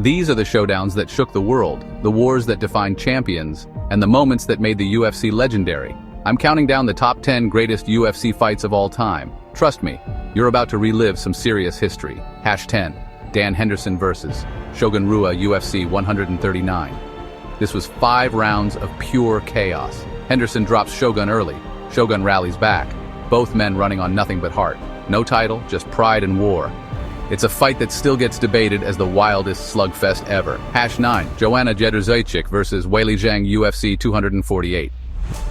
These are the showdowns that shook the world, the wars that defined champions, and the moments that made the UFC legendary. I'm counting down the top 10 greatest UFC fights of all time. Trust me, you're about to relive some serious history. #10, Dan Henderson vs. Shogun Rua, UFC 139. This was 5 rounds of pure chaos. Henderson drops Shogun early. Shogun rallies back. Both men running on nothing but heart. No title, just pride and war. It's a fight that still gets debated as the wildest slugfest ever. #9, Joanna Jędrzejczyk vs. Weili Zhang, UFC 248.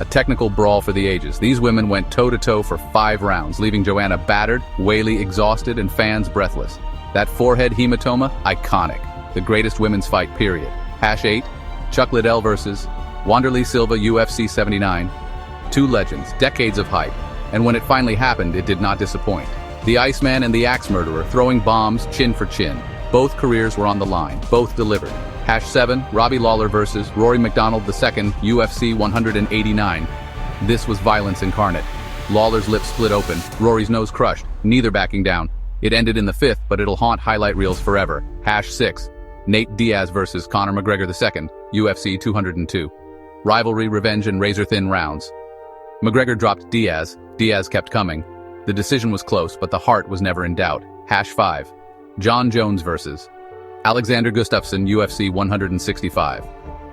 A technical brawl for the ages. These women went toe-to-toe for 5 rounds, leaving Joanna battered, Weili exhausted, and fans breathless. That forehead hematoma, iconic. The greatest women's fight, period. #8, Chuck Liddell vs. Wanderlei Silva, UFC 79. 2 legends, decades of hype. And when it finally happened, it did not disappoint. The Iceman and the Axe Murderer throwing bombs chin for chin. Both careers were on the line, both delivered. #7, Robbie Lawler vs. Rory MacDonald II, UFC 189. This was violence incarnate. Lawler's lips split open, Rory's nose crushed, neither backing down. It ended in the 5th, but it'll haunt highlight reels forever. #6, Nate Diaz vs. Conor McGregor II, UFC 202. Rivalry, revenge, and razor-thin rounds. McGregor dropped Diaz, Diaz kept coming. The decision was close, but the heart was never in doubt. #5, John Jones vs. Alexander Gustafsson, UFC 165.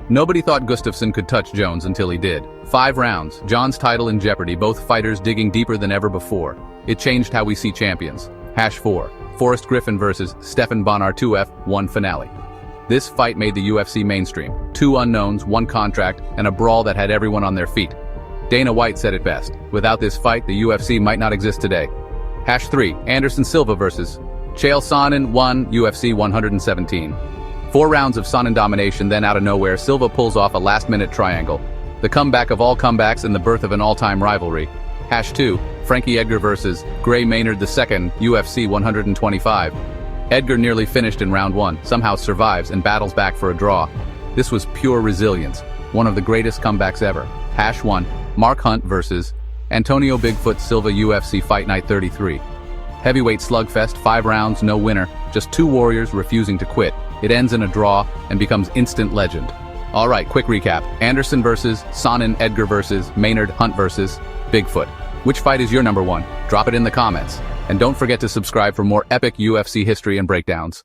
Nobody thought Gustafsson could touch Jones until he did. 5 rounds, John's title in jeopardy, both fighters digging deeper than ever before. It changed how we see champions. #4, Forrest Griffin vs. Stephan Bonnar 2F1 finale. This fight made the UFC mainstream. 2 unknowns, 1 contract, and a brawl that had everyone on their feet. Dana White said it best. Without this fight, the UFC might not exist today. #3, Anderson Silva vs. Chael Sonnen 1, UFC 117. 4 rounds of Sonnen domination, then out of nowhere, Silva pulls off a last-minute triangle. The comeback of all comebacks and the birth of an all-time rivalry. #2, Frankie Edgar vs. Gray Maynard II, UFC 125. Edgar nearly finished in round 1, somehow survives and battles back for a draw. This was pure resilience, one of the greatest comebacks ever. #1, Mark Hunt vs. Antonio Bigfoot Silva, UFC Fight Night 33. Heavyweight slugfest, 5 rounds, no winner, just 2 warriors refusing to quit. It ends in a draw and becomes instant legend. Alright, quick recap. Anderson vs. Sonnen, Edgar vs. Maynard, Hunt vs. Bigfoot. Which fight is your number 1? Drop it in the comments. And don't forget to subscribe for more epic UFC history and breakdowns.